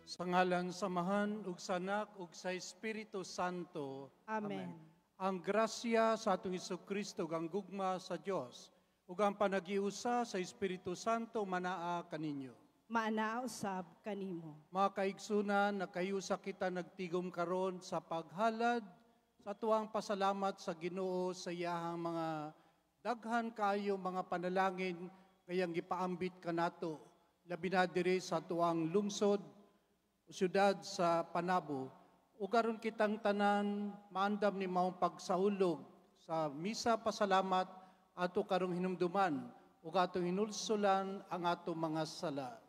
Sa ngalan samahan, ug sa Anak, ug sa Espiritu Santo. Amen. Ang grasya sa atong Jesucristo, ang gugma sa Dios, ug ang panagiusa sa Espiritu Santo manaa kaninyo. Maanausab kanimo. Mga kaigsunan, nakayusa kita nagtigom karon sa paghalad sa tuwang pasalamat sa Ginoo sa iyahang mga daghan kayo mga panalangin kayang gipaambit kanato. Labi na diri sa tuwang lungsod, siyudad sa Panabo. Ug karon kitang tanan maandam ni maong pagsaulog sa misa pasalamat ato karong hinumduman ug atong hinulsulan ang ato mga sala.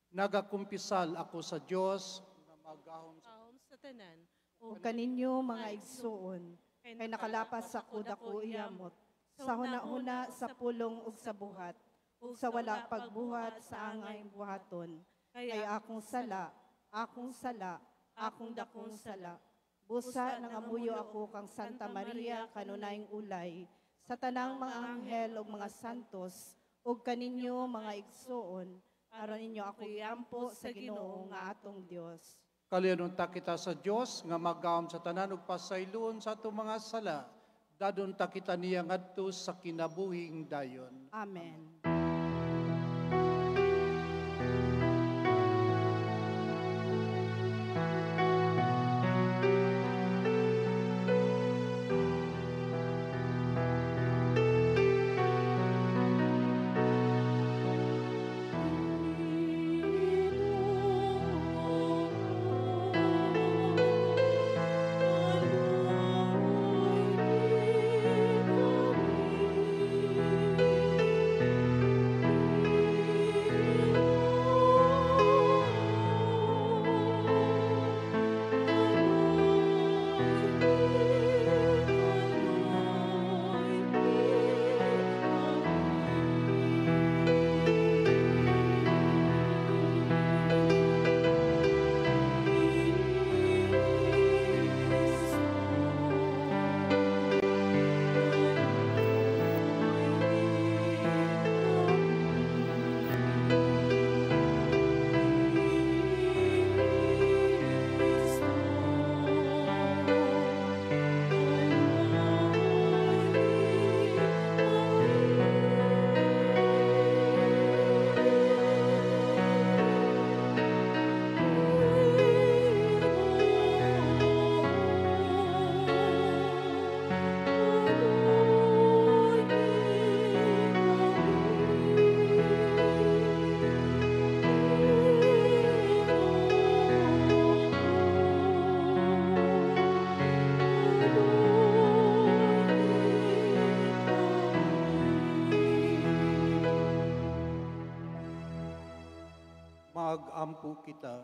Nagakumpisal ako sa Dios nga magahom sa tanan. O kaninyo mga igsuon, kay nakalapas sa kudako iyamot, sa huna-huna sa pulong ug sa buhat, ug sa wala pagbuhat sa angay buhaton. Kay akong sala, akong dakong sala. Busa nangamuyo ako kang Santa Maria kanunayng ulay, sa tanang mga anghel ug mga santos, ug kaninyo mga igsuon, aron ninyo ako iampo sa Ginoo nga atong Dios. Kalianunta kita sa Dios nga magahom sa tanan ug pasayloon sa atong mga sala. Dadon ta kita niya ngadto sa kinabuhing dayon. Amen. Mag-ampo kita.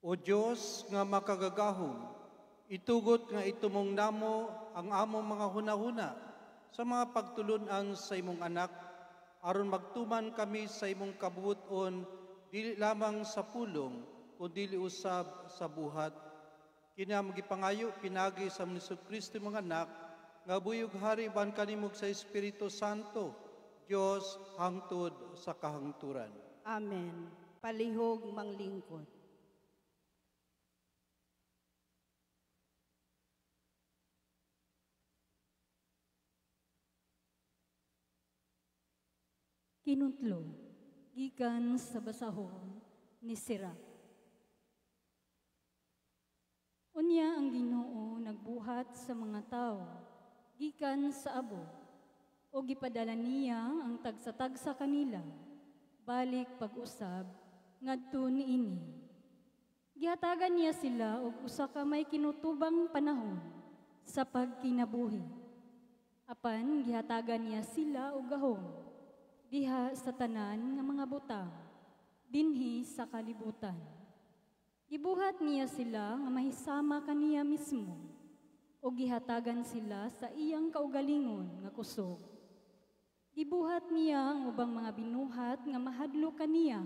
O Dios nga makagagahom, itugot nga itumong namo ang among mga hunahuna sa mga pagtulunan sa imong anak, aron magtuman kami sa imong kabubuton, dili lamang sa pulong, kundi usab sa buhat. Kini ang gipangayo pinagi sa Jesucristo mga anak, nga buyog hari ban kanimog sa Espiritu Santo, Diyos hangtod sa kahangturan. Amen. Palihog manglingkod. Kinutlo, gikan sa basahon ni Sira. Unya ang Ginoo nagbuhat sa mga tao, gikan sa abo, o gipadala niya ang tagsa-tagsa kanila, balik pag-usab, ngadto niini. Gihatagan niya sila og usa ka may kinutubang panahon sa pagkinabuhi. Apan gihatagan niya sila og gahom diha sa tanan nga mga butang, dinhi sa kalibutan. Gibuhat niya sila nga mahisama kaniya mismo, o gihatagan sila sa iyang kaugalingon nga kusog. Gibuhat niya ang ubang mga binuhat nga mahadlo kaniya.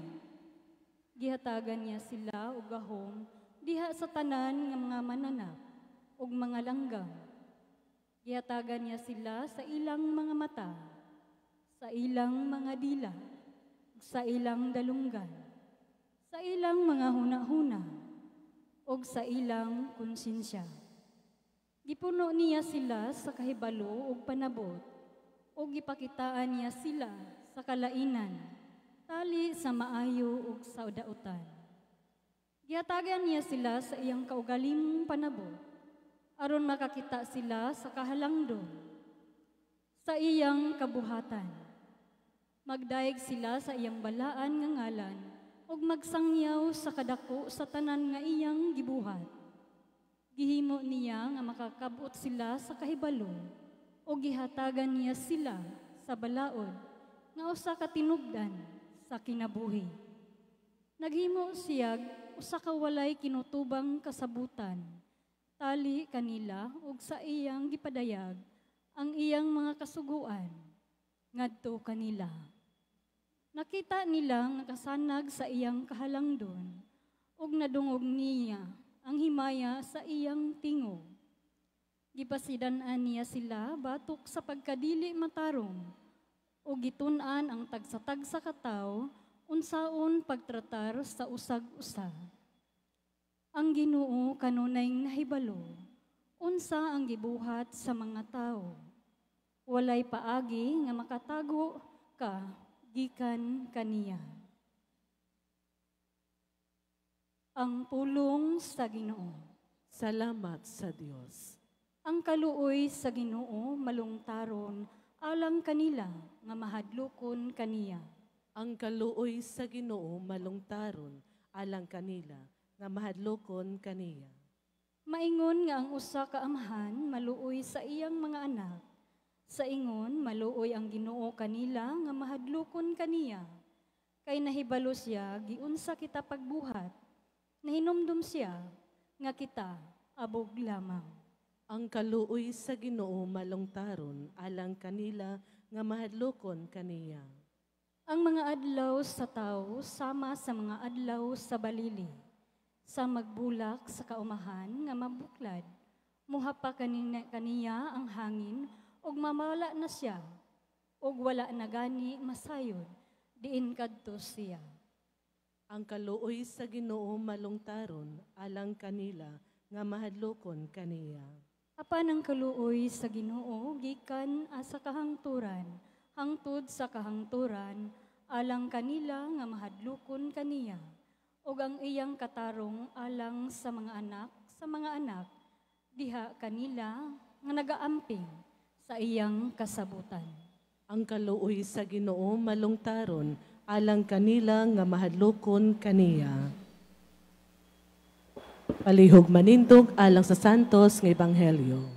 Gihatagan niya sila og gahom diha sa tanan nga mga mananap ug mga langgam. Gihatagan niya sila sa ilang mga mata, sa ilang mga dila, ug sa sa ilang dalunggan, sa ilang mga huna-huna, o sa ilang konsensya. Gipuno niya sila sa kahibalo ug panabot, o gipakitaan niya sila sa kalainan, tali sa maayo ug sa dautan. Gihatagan niya sila sa iyang kaugalimong panabot, aron makakita sila sa kahalangdon, sa iyang kabuhatan. Magdaig sila sa iyang balaan nga ngalan, ug magsangyaw sa kadako sa tanan nga iyang gibuhat. Gihimo niya nga makakabot sila sa kahibalo, o gihatagan niya sila sa balaod nga usa ka tinubdan sa kinabuhi. Naghimo siya usa ka walay kinutubang kasabutan, tali kanila ug sa iyang gipadayag ang iyang mga kasuguan ngadto kanila. Nakita nila nga kasanag sa iyang kahalangdon, ug nadungog niya ang himaya sa iyang tingog. Gipasidan-an niya sila batok sa pagkadili matarong, ug gitun-an ang tagsa-tagsa ka tawo unsaon pagtratar sa usag-usa. Ang Ginoo kanunay nahibalo, unsa ang gibuhat sa mga tawo. Walay paagi nga makatago ka gikan kaniya. Ang pulong sa Ginoo. Salamat sa Dios. Ang kaluoy sa Ginoo malungtaron alang kanila nga mahadlokon kaniya. Ang kaluoy sa Ginoo malungtaron alang kanila nga mahadlokon kaniya. Maingon nga ang usa ka amahan maluoy sa iyang mga anak. Sa ingon maluoy ang Ginoo kanila nga mahadlokon kaniya. Kay nahibalo siya giunsa kita pagbuhat. Nahinumdum siya nga kita abog lamang. Ang kaluoy sa Ginoo malungtaron alang kanila nga mahadlokon kaniya. Ang mga adlaw sa tao sama sa mga adlaw sa balili. Sa magbulak sa kaumahan nga mabuklad, muha pa kaniya ang hangin, ug mamala na siya, ug wala na gani masayod, diin kadto siya. Ang kaluoy sa Ginoo malungtaron alang kanila nga mahadlokon kaniya. Apan ang kaluoy sa Ginoo gikan sa kahangturan, hangtod sa kahangturan, alang kanila nga mahadlokon kaniya, ug ang iyang katarong alang sa mga anak, diha kanila nga nagaamping sa iyang kasabutan. Ang kaluoy sa Ginoo malungtaron alang kanila nga mahadlokon kaniya. Palihog manindog alang sa santos nga ebanghelyo.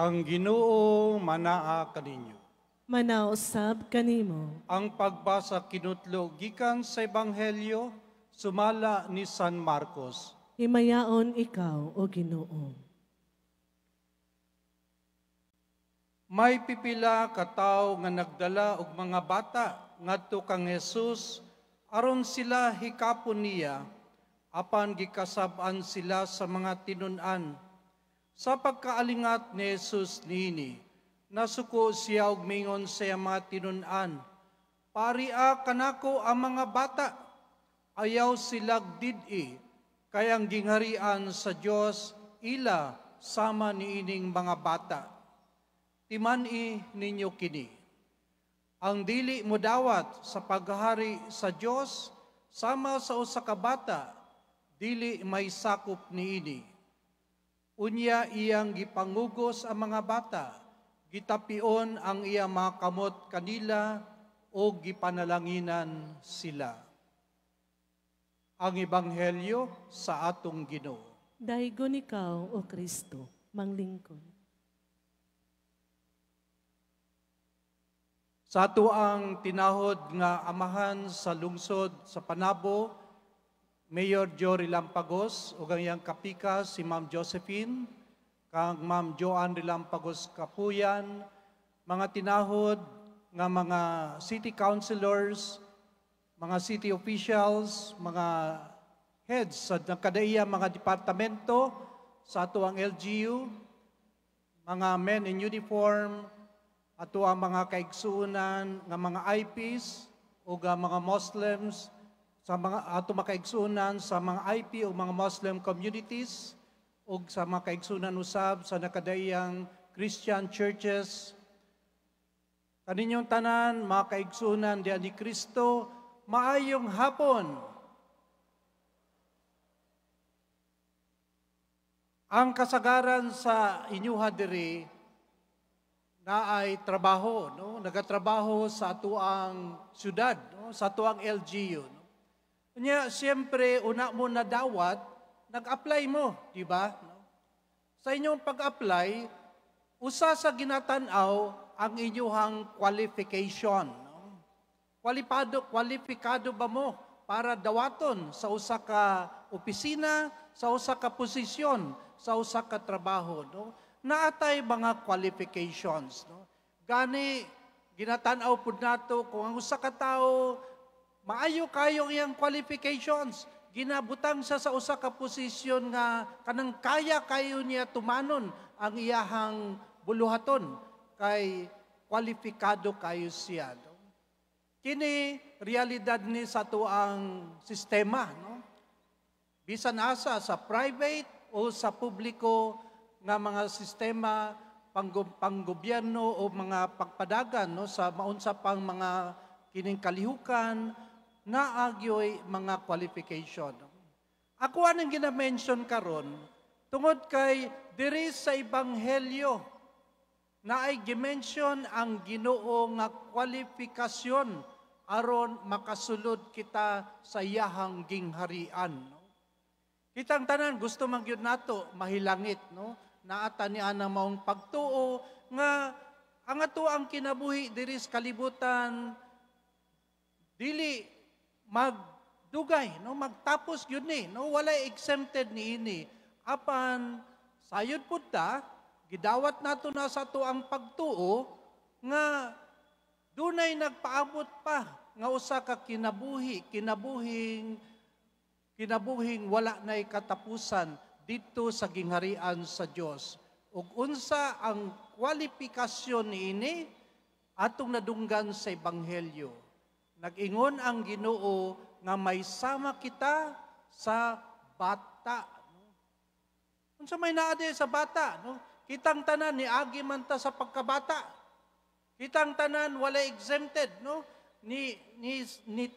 Ang Ginoo manaa kaninyo. Manausab kanimo. Ang pagbasa kinutlo gikan sa Ebanghelyo sumala ni San Marcos. Himayaon ikaw, O Ginoo. May pipila ka tawo nga nagdala og mga bata ngadto kang Hesus aron sila hikapon niya apan gikasab-an sila sa mga tinun-an. Sa pagkaalingat ni Jesus niini, nasuko siya og mingon sa mga tinun-an, "Paria kanako ang mga bata, ayaw silag did-i, Kay ang gingharian sa Dios ila sama niining mga bata. Timani ninyo kini. Ang dili mo dawat sa paghari sa Dios sama sa usa ka bata, dili may sakop niini. Unya iyang gipangugos ang mga bata, gitapion ang iya mga kamot kanila o gipanalanginan sila. Ang Ebanghelyo sa atong Ginoo. Daigon ikaw, O Kristo, manglingkod. Sa ato ang tinahod nga amahan sa lungsod sa Panabo, Mayor Jory Lampagos, ug ang iyang kapika si Ma'am Josephine, kang Ma'am Joanne Rilampagos Kapuyan, mga tinahod nga mga city councilors, mga city officials, mga heads sa nakadaiya mga departamento sa ato ang LGU, mga men in uniform, ato ang mga kaigsuunan nga mga IPs o mga Muslims, sa mga ato makaigsunan sa mga IP o mga Muslim communities o sa mga kaigsunan usab sa nakadaiyang Christian churches. Kaninyong tanan, mga kaigsunan diyan ni Kristo, maayong hapon. Ang kasagaran sa inyuha diri na ay trabaho, no? Nagatrabaho sa atuang syudad, no? Sa atuang LGU. No? Kanya, siyempre, una mo na dawat, nag-apply mo, di ba? Sa inyong pag-apply, usa sa ginatanaw ang inyong qualification. No? Kwalipikado ba mo para dawaton sa usa ka opisina, sa usa ka posisyon, sa usa ka trabaho? No? Naatay mga qualifications. No? Gani, ginatanaw po nato kung ang usa ka tao, maayo kayo iyang qualifications. Ginabutang siya sa usa ka posisyon nga kanang kaya kayo niya tumanon ang iyahang buluhaton kay kwalipikado kayo siya. No? Kini realidad ni sa tuang sistema. No? Bisan asa sa private o sa publiko nga mga sistema panggobyerno o mga pagpadagan no? Sa maunsa pang mga kining kalihukan, naagyoy mga qualification. Ako anong gina-mention karon tungod kay diri sa Ebanghelyo na ay gimension ang Ginoo nga kwalifikasyon aron makasulod kita sa iyahang gingharian. No? Kitang tanan gusto man gyud nato mahilangit, no? Naata ni ana maong pagtuo nga ang ato ang kinabuhi diri sa kalibutan dili magdugay, no? Magtapos yun ni, no? Walay exempted ni ini. Apan, sayod po ta, gidawat nato na sa to ang pagtuo, nga dunay nagpaabot pa, nga usa ka kinabuhing wala na'y katapusan dito sa gingharian sa Dios. Ug unsa ang kwalifikasyon ni ini, atong nadunggan sa Ebanghelyo. Nag-ingon ang Ginoo nga may sama kita sa bata. No? Unsa may naade sa bata? No? Kitang tanan ni agi man ta sa pagkabata. Kitang tanan wala exempted. No? Ni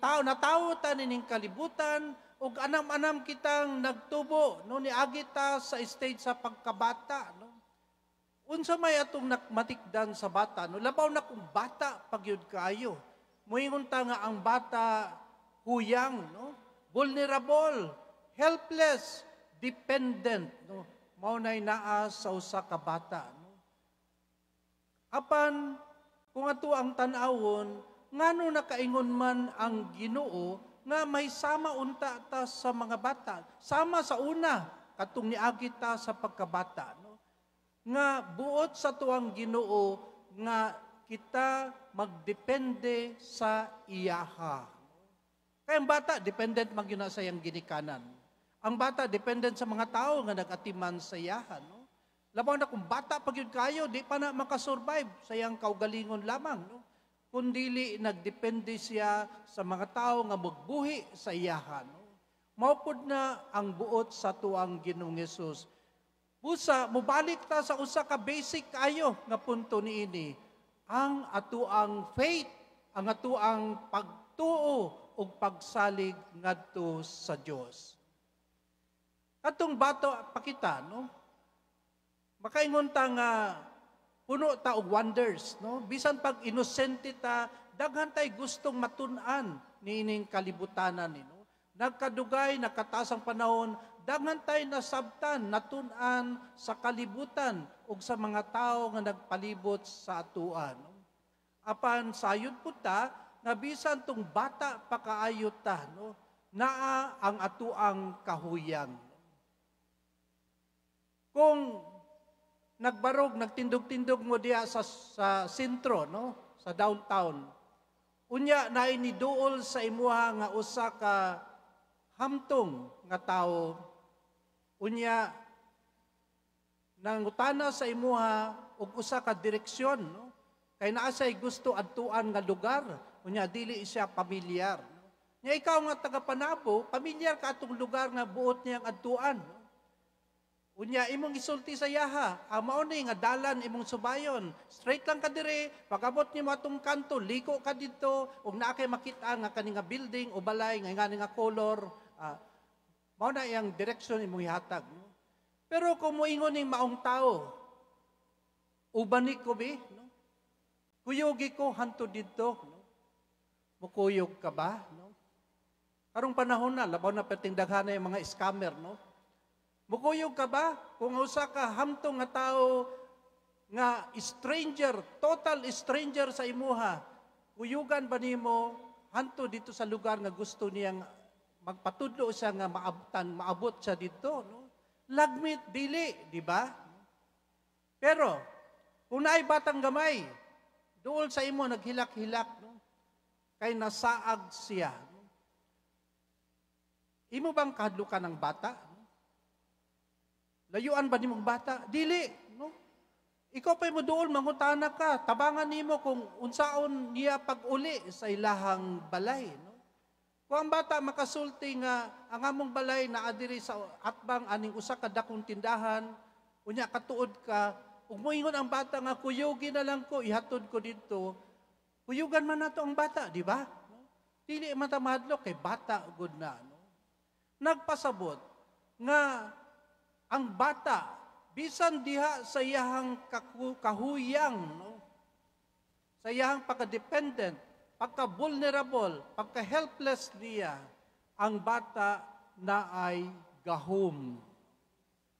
tao natawo ta ning kalibutan ug anam-anam kitang nagtubo. No? Ni agi ta sa stage sa pagkabata. No? Unsa may atong matikdan sa bata? No? Labaw na kung bata pagyud kaayo. Muingon ta nga ang bata huyang, no? Vulnerable, helpless, dependent, no? Mao nay naa sa usa ka bata, no? Apan kung ato ang tan-awon, ngano nakaingon man ang Ginoo nga may sama unta ta sa mga bata, sama sa una katong niagi ta sa pagkabata, no? Nga buot sa tuang Ginoo nga kita magdepende sa iyaha. Kaya ang bata, dependent magyuna sa iyang ginikanan. Ang bata, dependent sa mga tao nga nag-atiman sa iyaha. No? Labaw na kung bata pag yun kayo, di pa na makasurvive sa iyang kaugalingon lamang. No? Kundili, nagdepende siya sa mga tao nga magbuhi sa iyaha. No? maupod na ang buot sa tuang Ginoong Hesus. Busa, mubalik ta sa usa ka basic kayo nga punto niini. Ang atuang faith, ang atuang pagtuo o pagsalig ngadto sa Dios. Katong bato pakita, no? Makaingon ta nga puno ta og wonders, no? Bisan pag inosente ta, daghan tay gustong matun-an niining kalibutanan ni, no? Nagkadugay, nakataas ang panahon, daghan tay nasabtan, natun-an sa kalibutan ug sa mga tao nga nagpalibot sa atuan. No? Apan sayod po ta, nga bisan tong bata pakaayot ta, no? Naa ang atuang kahuyang. Kung nagbarog, nagtindog-tindog mo diya sa sentro, no? Sa downtown. Unya na iniduol sa imuha nga usa ka hamtong nga tao. Unya nangutana sa imuha og usa ka direksyon, no? Kay naa say gusto adtuan nga lugar, unya dili siya pamilyar. No? Nya ikaw nga taga Panabo, pamilyar ka atong lugar nga buot niyang adtuan. No? Unya imong isulti sa yaha, mao ni nga dalan imong subayon. Straight lang ka dire, pagabot nimo atong kanto, liko ka dito, ug naa kay makita nga kani nga building o balay nga ngani nga color, mao na iyang direksyon imong ihatag. No? Pero kung moingon ning maong tao, ubanik ko bi, no? Kuyogi ko hanto dito, no? Mukuyog ka ba, no? Karong panahon na labaw na perting daghan yung mga scammer, no? Mukuyog ka ba? Kung usa ka hamtong nga tao nga stranger, total stranger sa imuha, kuyugan ba nimo hanto dito sa lugar nga gusto niyang magpatudlo siya nga maabot siya dito, no? Lagmit dili, di ba? Pero kung naay batang gamay, duol sa imo naghilak-hilak, no? Kay nasaag siya. No? Imo bang kahadlukan ng bata? Layuan ba nimong bata? Dili, no? Ikaw pa'y mo doon, mangutana ka, tabangan nimo kung unsaon niya pag-uli sa ilahang balay, no? Kung ang bata makasulti nga, ang among balay na adiri sa atbang aning usa ka dakong tindahan, unya katuod ka, ug moingon ang bata nga, kuyogi na lang ko, ihatod ko dito, kuyugan man nato ang bata, di ba? No? Dili man ta mahadlok, kay bata, good na, no? Nagpasabot, nga, ang bata, bisan diha sa iyahang kahuyang, no? Sa iyahang pagka-dependent, pagka-vulnerable, pagka-helpless niya, ang bata na ay gahom.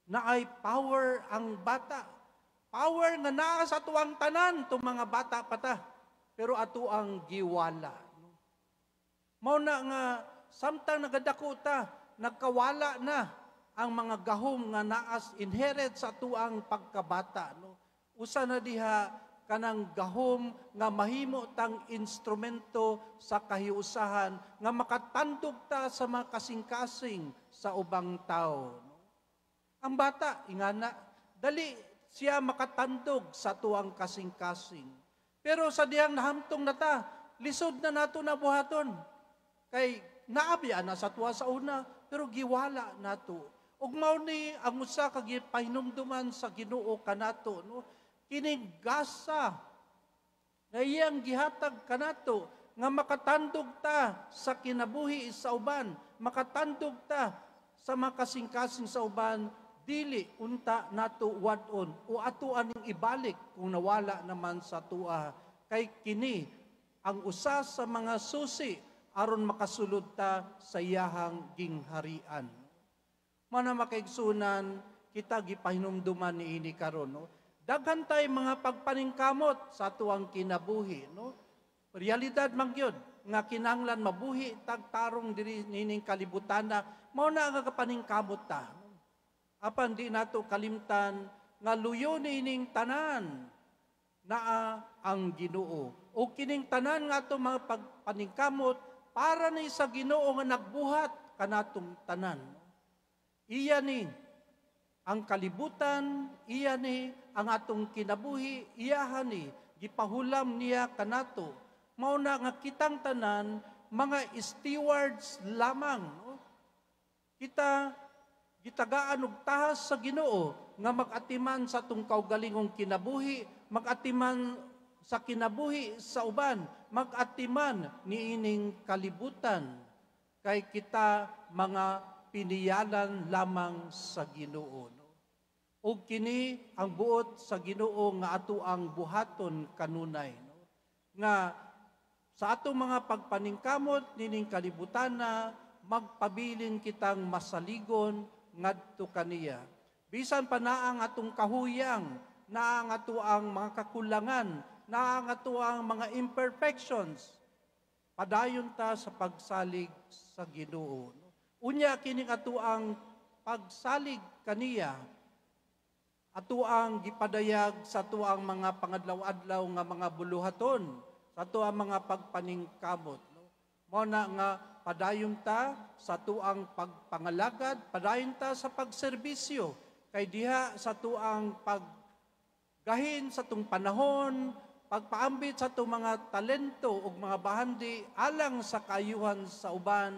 Na ay power ang bata. Power nga naa sa tuwang tanan, itong mga bata pata. Pero ato ang giwala. No? Mao na nga, samtang nagadako ta, nagkawala na, ang mga gahom nga naas inherit sa tuang pagkabata, no? Usa na diha kanang gahom nga mahimo tang instrumento sa kahiusahan nga makatandog ta sa mga kasing-kasing sa ubang tao, no? Ang bata ingana dali siya makatandog sa tuang kasing-kasing. Pero sa diyang nahamtong nata, lisod na nato na buhaton. Kay naabya na sa tuwa sa una, pero giwala nato. Ug mao ni ang usa ka gipahinumduman sa Ginoo kanato, no? Kining gasa nga iyang gihatag kanato nga makatandog ta sa kinabuhi sa uban, makatandog ta sa makasing-kasing sa uban, dili unta nato wadon o ato aning ibalik kung nawala naman sa tua. Kay kini ang usa sa mga susi aron makasulod ta sa iyahang gingharian. Mana makaigsunan, kita gipahinumduman ni ini karon, no? Daghan tay mga pagpaningkamot sa tuang kinabuhi, no? Realidad man gyud nga kinahanglan mabuhi tagtarong diri nining kalibutan na mao na nga kapaningkamot ta. Apan di nato kalimtan nga luyo nining tanan naa ang Ginoo. O kining tanan nga ato mga pagpaningkamot para ni sa Ginoo nga nagbuhat kanatong tanan. Iya ni ang kalibutan, iya ni ang atong kinabuhi, iyahan ni gipahulam niya kanato. Mao na nga kitang tanan mga stewards lamang, no? kita gitagaan og tahas sa Ginoo nga mag-atiman sa tung kaugalingong kinabuhi, mag-atiman sa kinabuhi sa uban, mag-atiman niining kalibutan kay kita mga piniyalan lamang sa Ginoo. Ug kini ang buot sa Ginoo nga ato ang buhaton kanunay. Nga sa atong mga pagpaningkamot nining kalibutan na magpabilin kitang masaligon ngadto kaniya. Bisan pa na ang atong kahuyang, na ang ato ang mga kakulangan, na ang ato ang mga imperfections, padayon ta sa pagsalig sa Ginoo. Unya kining ato ang pagsalig kaniya, ato ang gipadayag sa ato ang mga pangadlaw-adlaw nga mga buluhaton, sa ato ang mga pagpaningkamot. Mao na nga padayon ta sa tuang pagpangalagad, padayon ta sa pagserbisyo, kay diha sa tuang paggahin sa tung panahon, pagpaambit sa tung mga talento ug mga bahandi, alang sa kayuhan sa uban,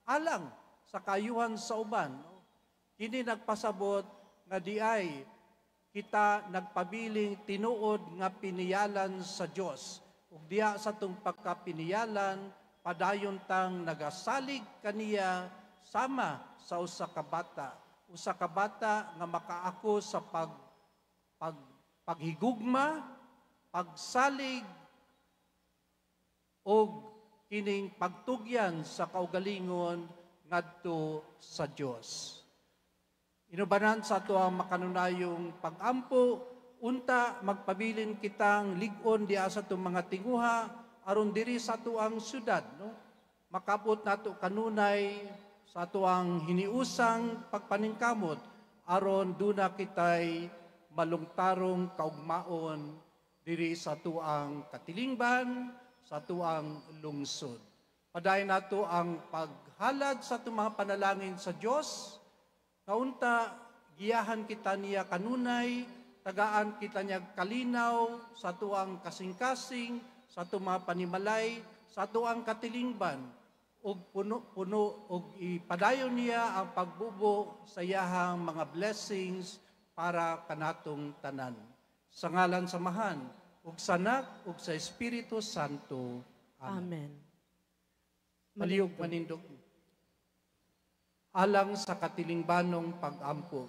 alang sa kayuhan sa uban. Kini nagpasabot nga diay kita nagpabiling tinuod nga piniyalan sa Dios. Ug diha sa tung pagkapiniyalan, padayon tang nagasalig kaniya sama sa usa ka bata. Usa ka bata nga makaako sa paghigugma, pagsalig, o kining pagtugyan sa kaugalingon ngadto sa Dios. Inubanan sa ato ang makanunayong pag-ampo, unta magpabilin kitang lig-on diha sa itong mga tinguha, aron diri sa tuang syudad, no? Makapot nato kanunay sa tuang hiniusang pagpaningkamot, aron duna kitay malungtarong kaugmaon diri sa tuang katilingban, sa tuang lungsod. Padayon nato ang paghalad sa tuang mga panalangin sa Dios. Kaunta giyahan kita niya kanunay, tagaan kita niya kalinaw sa tuang kasing-kasing, sa ato mga panimalay, sa ato ang katilingban, ug puno ug ipadayon niya ang pagbubo sa iyahang mga blessings para kanatong tanan. Sa ngalan samahan, ug sa Anak, ug sa Espiritu Santo. Amen. Amen. Maliyog manindog. Alang sa katilingbanong pag-ampo.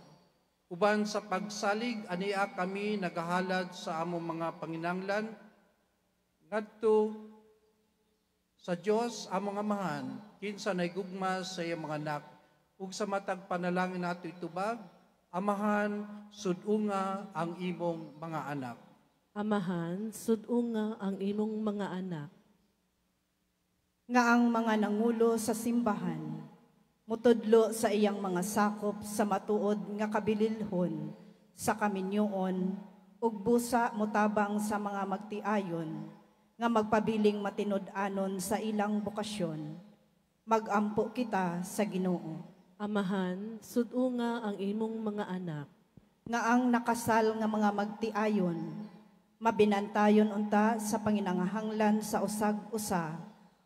Uban sa pagsalig, ania kami nagahalad sa among mga panginanglan, ngadto sa Dios among Amahan, kinsa naigugma sa iyang mga anak, ug sa matag panalangin nato itubag, Amahan, sudunga ang imong mga anak. Amahan, sudunga ang imong mga anak. Nga ang mga nangulo sa simbahan, mutudlo sa iyang mga sakop sa matuod nga kabililhon, sa kaminyoon, ug busa mutabang sa mga magtiayon, nga magpabiling matinud-anon sa ilang bukasyon, magampo kita sa Ginoo. Amahan, sudunga ang imong mga anak. Nga ang nakasal nga mga magtiayon, mabinantayon unta sa panginangahanglan sa usag-usa,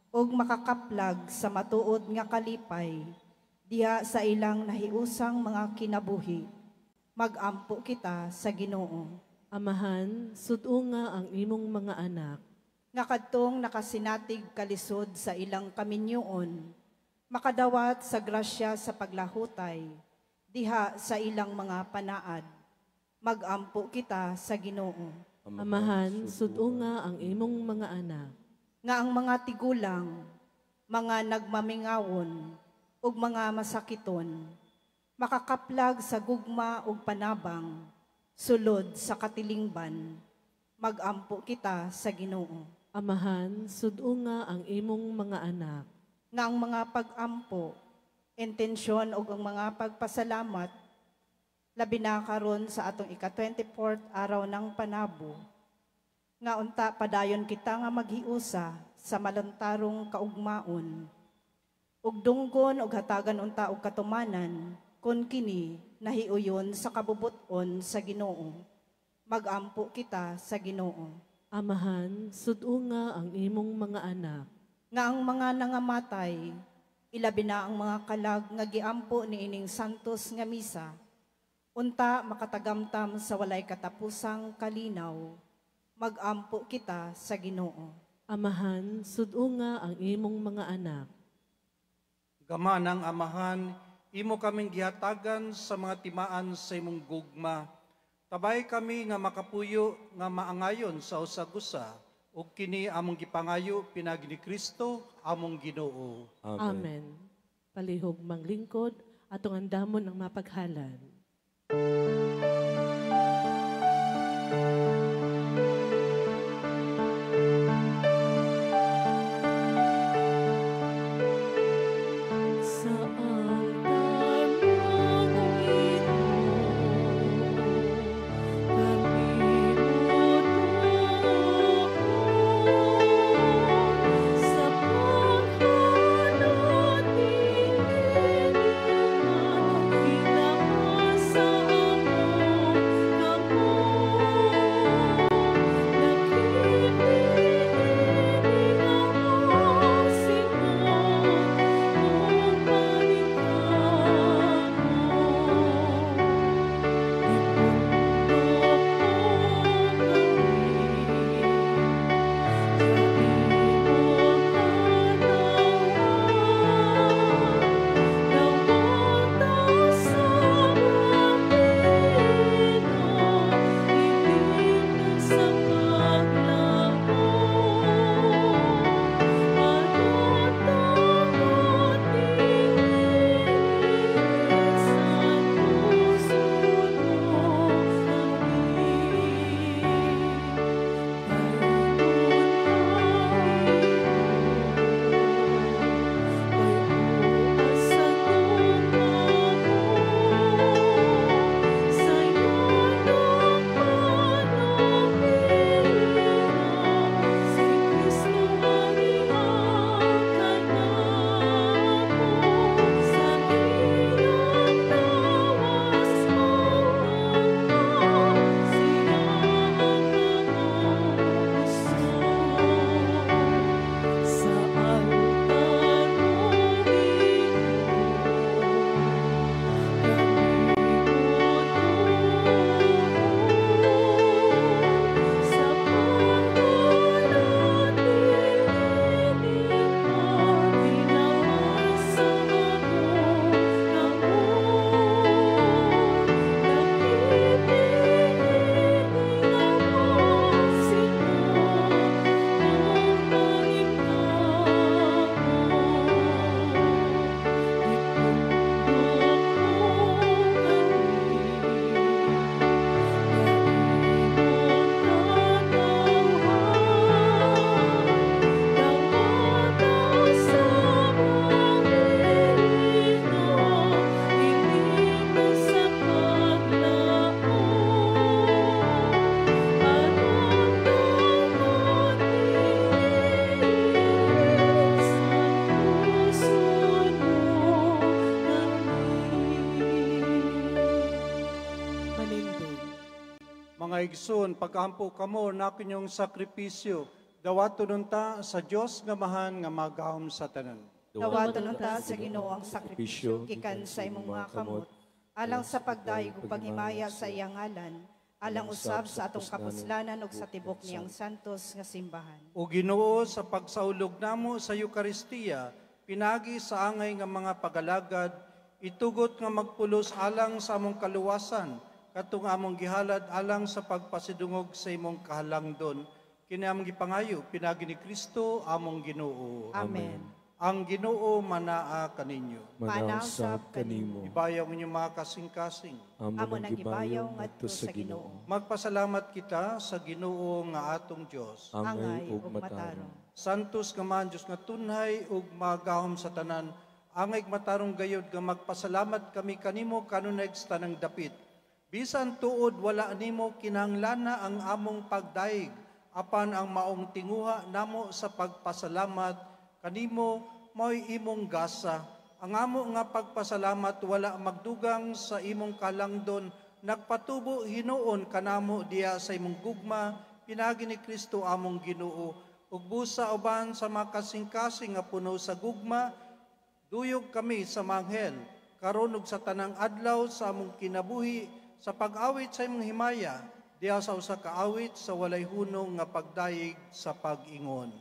ug makakaplag sa matuod nga kalipay, diha sa ilang nahiusang mga kinabuhi, magampo kita sa Ginoo. Amahan, sudunga ang imong mga anak. Nga kadtong nakasinatig kalisod sa ilang kaminyoon, makadawat sa grasya sa paglahutay, diha sa ilang mga panaad, magampo kita sa Ginoo. Amahan, sudunga ang imong mga anak. Nga ang mga tigulang, mga nagmamingawon, ug mga masakiton, makakaplag sa gugma ug panabang, sulod sa katilingban, magampo kita sa Ginoo. Amahan, sudunga ang imong mga anak. Nga ang mga pag-ampo, intensyon ug ang mga pagpasalamat, labi na karon sa atong ika-24th araw ng panabo, nga unta padayon kita nga maghiusa sa maluntarong kaugmaon, ug dunggon ug hatagan unta og katumanan, kun kini nahiuyon sa kabubuton sa Ginoo. Magampo kita sa Ginoo. Amahan, sudunga ang imong mga anak. Nga ang mga nangamatay, Ilabi na ang mga kalag nga giampo ni ining santos nga misa. Unta makatagamtam sa walay katapusang kalinaw. Magampo kita sa Ginoo. Amahan, sudo nga ang imong mga anak. Gama ng Amahan, imo kaming gihatagan sa mga timaan sa imong gugma. Tabay kami nga makapuyo nga maangayon sa usa-gusa, ug kini among gipangayo pinagi ni Kristo among Ginoo. Amen. Palihog manglingkod, atong andamon ang mapaghalad. Sa altar ng ito, kami sa paghahalad inilingan, pinamasa Mga igsoon, pag-ampo kamo na kinyong sakripisyo, dawato nun ta sa Dios nga mahan nga magahom sa tanan. Dawaton ta sa Ginoo ang sakripisyo gikan sa imong mga kamot, alang sa pagdayeg ug paghimaya sa iyang ngalan, alang usab sa atong kapuslanan ug sa tibok niyang santos nga simbahan. O Ginoo, sa pagsaulog namo sa Eukaristiya, pinagi sa angay nga mga pagalagad, itugot nga magpulos alang sa among kaluwasan, katong among gihalad alang sa pagpasidungog sa imong kahalangdon, kini among gipangayo pinagi ni Kristo among Ginoo. Amen. Ang Ginoo manaa kaninyo. Manausap kanimo. Ibayaw ninyo mga kasing-kasing. Amo nang gibayaw ngadto sa Ginoo. Magpasalamat kita sa Ginoo nga atong Dios. Angay ug matarong. Santos nga man Dios nga tunhay ug magahom sa tanan, angay matarong gayud nga magpasalamat kami kanimo kanunay sa tanang dapit. Bisan tuod wala nimo kinahanglan ang among pagdaig, apan ang maong tinguha namo sa pagpasalamat kanimo mo'y imong gasa. Ang amo nga pagpasalamat wala magdugang sa imong kalangdon, nagpatubo hinuon kanamo diya sa imong gugma, pinagi ni Kristo among Ginoo. Ug busa uban sa makasing-kasing nga puno sa gugma, Duyog kami sa manghel, karon ug sa tanang adlaw sa among kinabuhi, sa pag-awit sa imong himaya, diha sa usa ka awit sa walay hunong nga pagdayeg sa pag-ingon.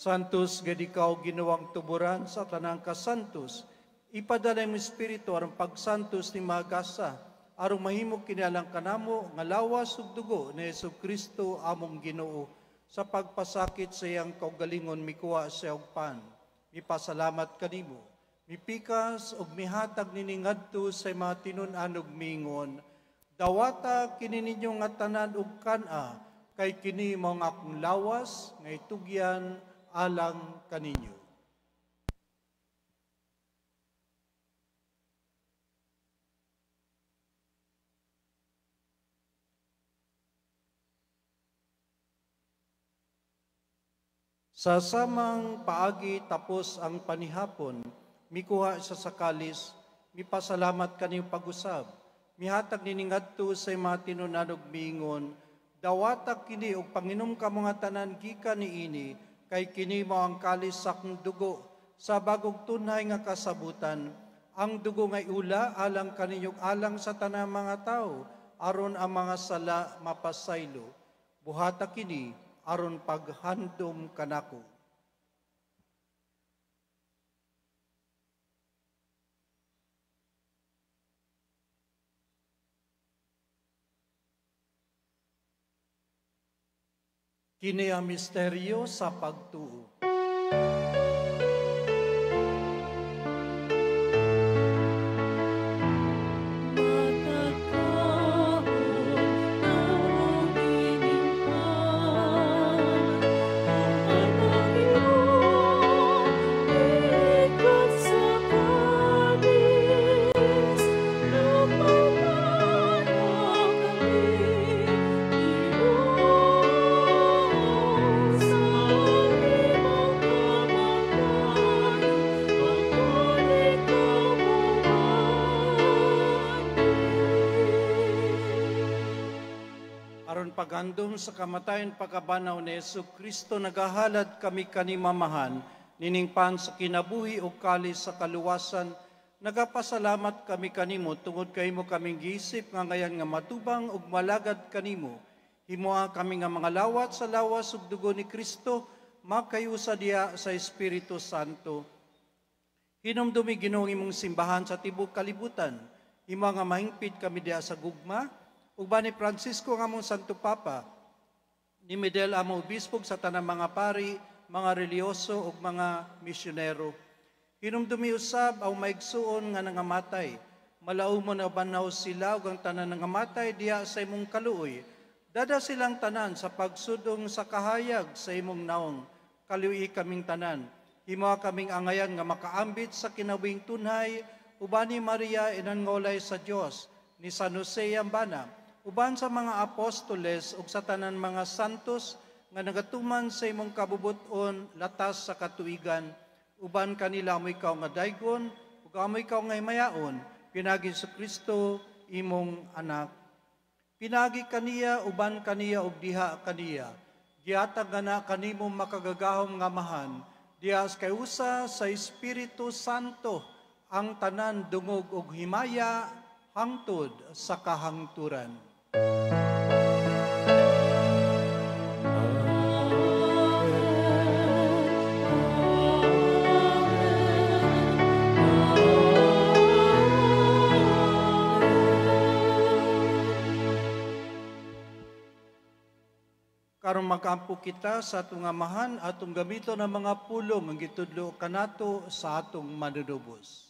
Santos, gadikaw ginawang tuburan sa tanang kasantos, ipadala mo Espiritu aron pagsantos ni Magasa, aron mahimo kinalang kanamo nga lawas ug dugo ni Jesucristo among Ginoo, sa pagpasakit sa iyang kaugalingon mikuha sa iyang pan. Mipasalamat kanimo, mipikas ug mihatag nini ngadto sa mga tinun-an ug mingon, dawata kini ninyo nga tanan ug kana, kay kini mao nga akong lawas nga itugyan alang kaninyo. Sa samang paagi tapos ang panihapon, mikuha sa sakalis, mipasalamat kaniyong pag-usab, mihatag nini ngadto sa mga tinunan ug mingon, dawata kini og panginom ka mga tanan gikan niini, kay kini mao ang kalis sa akong dugo sa bagong tunay nga kasabutan, ang dugo nga ula alang kaninyong alang sa tanang mga tao, aron ang mga sala mapasaylo. Buhata kini aron paghandom kanako. Kini ang misteryo sa pagtuo. Pagandom sa kamatayon pagkabanaw ni Jesucristo, nagahalad kami kanimamahan, nining pan sa kinabuhi o kalis sa kaluwasan, nagapasalamat kami kanimo, tungod kaymo kaming gisip nga ngayon nga matubang ug malagad kanimo. Himuha kami nga mga lawat sa lawas ug dugo ni Kristo, makayusa diya sa Espiritu Santo. Hinumdumi Ginoong imong simbahan sa tibok kalibutan, himo nga mahingpit kami diya sa gugma, ug ba ni Francisco nga mong Santo Papa, ni Miguel among obispog sa tanang mga pari, mga reliyoso ug mga misyonero. Hinumdumi usab ang maigsuon nga nangamatay, malaw mo na banaw sila ug ang tanan nangamatay diha sa imong kaluoy. Dada silang tanan sa pagsudong sa kahayag sa imong naong, kaluoy kaming tanan. Himo kaming angayan nga makaambit sa kinawing tunhay, uban ni Maria inangolay sa Dios, ni San Jose Ambana, uban sa mga apostoles ug sa tanan mga santos nga nagatuman sa imong kabubuton latas sa katuigan, uban kanila mo ikaw nga daygon ug amo ikaw nga himayaon, pinagi sa Kristo imong anak. Pinagi kaniya uban kaniya ug diha kaniya, gihatag na kanimo makagagahom nga mahan, dias kay usa sa Espiritu Santo, ang tanan dungog ug himaya hangtod sa kahangturan. Karon makampo kita sa atong amahan atong gamito ng mga pulong ang gitudlo kanato sa atong manunubos.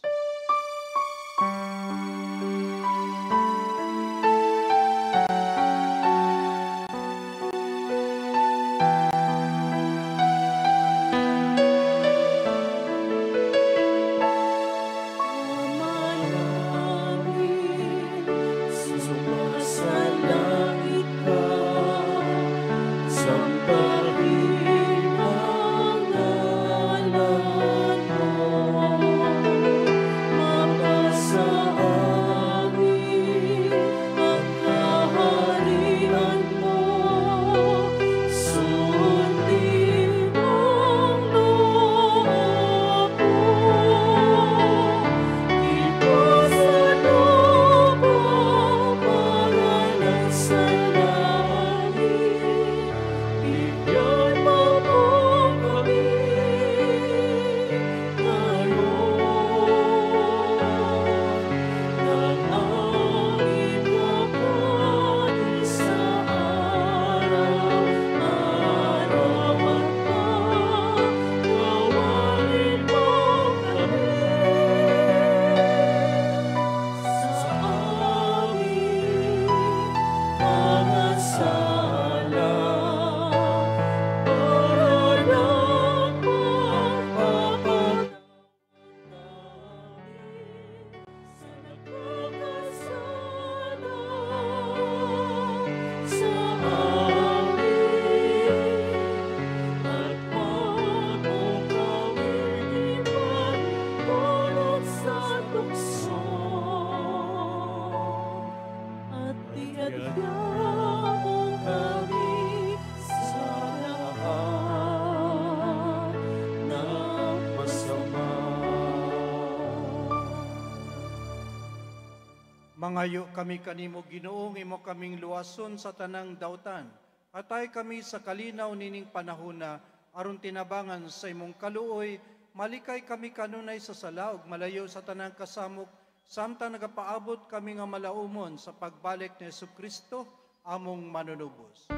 Mangayo kami kanimo Ginoo, imo kaming luwason sa tanang dautan. Atay kami sa kalinaw nining panahona, aron tinabangan sa imong kaluoy, malikay kami kanunay sa sala ug malayo sa tanang kasamok, samtang nagapaabot kami nga malaumon sa pagbalik ni Jesucristo, among manunubos.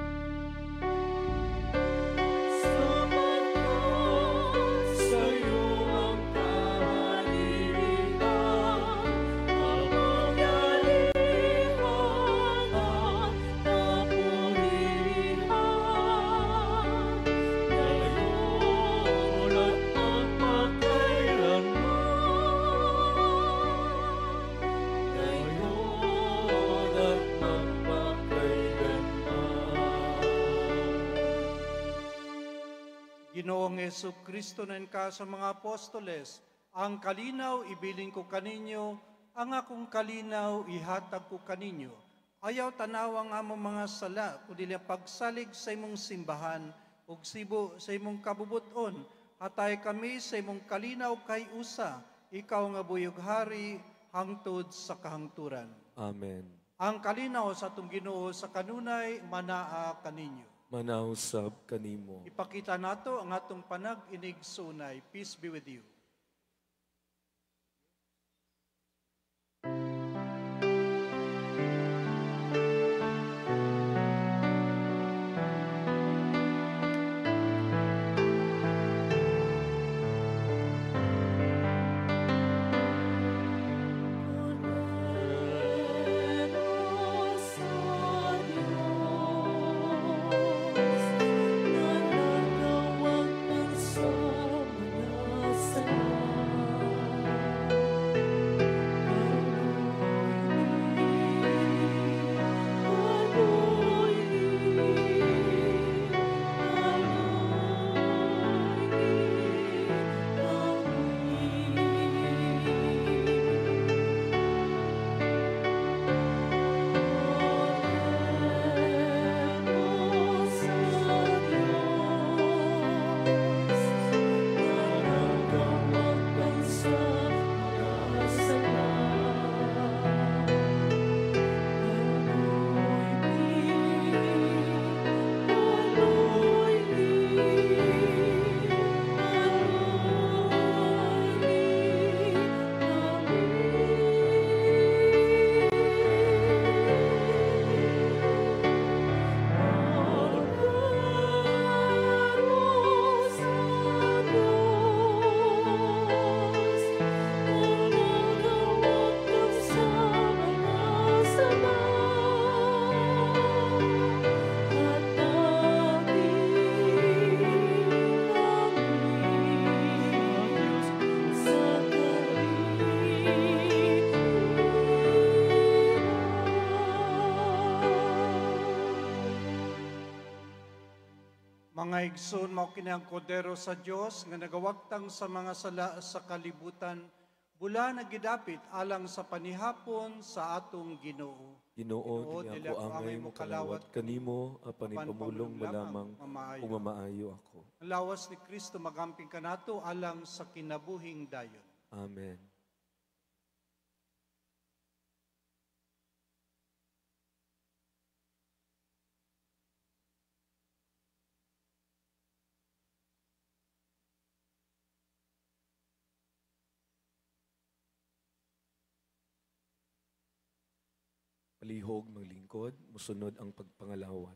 Ginoong Jesucristo nan ka sa mga apostoles, ang kalinaw ibilin ko kaninyo, ang akong kalinaw ihatag ko kaninyo. Ayaw tanawa nga mo mga sala, kundi pagsalig sa imong simbahan, ug sibo sa imong kabubuton, hatay kami sa imong kalinaw kay usa, ikaw nga buyog hari, hangtod sa kahangturan. Amen. Ang kalinaw sa atong Ginoo sa kanunay, manaa kaninyo. Manausab kanimo. Ipakita nato ang atong panag-inig sunay. Peace be with you. Sa Mga igsoon, mao kini ang kordero sa Dios nga nagawagtang sa mga sala sa kalibutan, bula nagidapit alang sa panihapon sa atong Ginoo. Ginoo, dili ako angay mo kalawat kanimo, apan ipamulong mo lamang kung mamaayo ako. Ang lawas ni Kristo magamping kanato alang sa kinabuhing dayon. Amen. Palihog maglingkod, musunod ang pagpangalawat.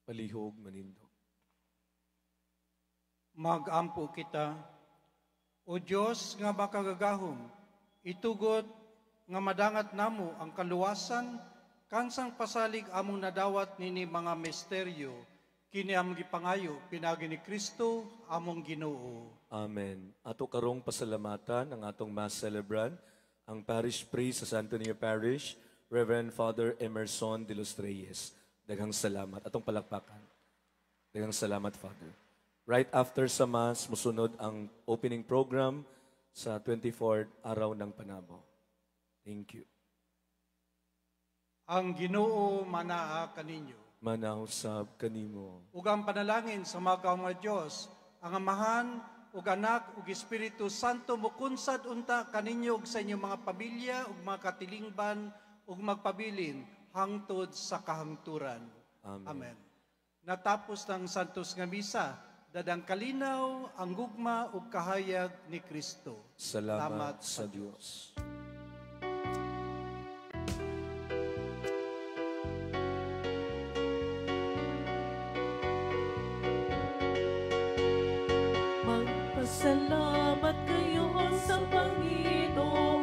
palihog manindog. Magampo kita, O Diyos nga makagagahom, itugot nga madangat namo ang kaluwasan, kansang pasalig among nadawat nini mga misteryo, kini among gipangayo, pinagi ni Kristo, among Ginoo. Amen. Ato karong pasalamatan ang atong Mass celebrant, ang Parish Priest sa Santo Niño Parish, Reverend Father Emerson de los Reyes. Daghang salamat. Atong palakpakan. Daghang salamat, Father. Right after sa Mass, musunod ang opening program sa 24th Araw ng Panabo. Thank you. Ang Ginoo manaa kaninyo. Manausab kanimo. Ug ang panalangin sa mga mga Diyos, ang Amahan, ug Anak, ug Espiritu Santo, mukunsad unta kaninyo ug sa inyong mga pamilya, ug mga katilingban, ug magpabilin, hangtod sa kahangturan. Amen. Amen. Natapos ng Santos nga Misa, dadang kalinaw, ang gugma, ug kahayag ni Kristo. Salamat sa Diyos. Magpasalamat kayo sa Panginoon.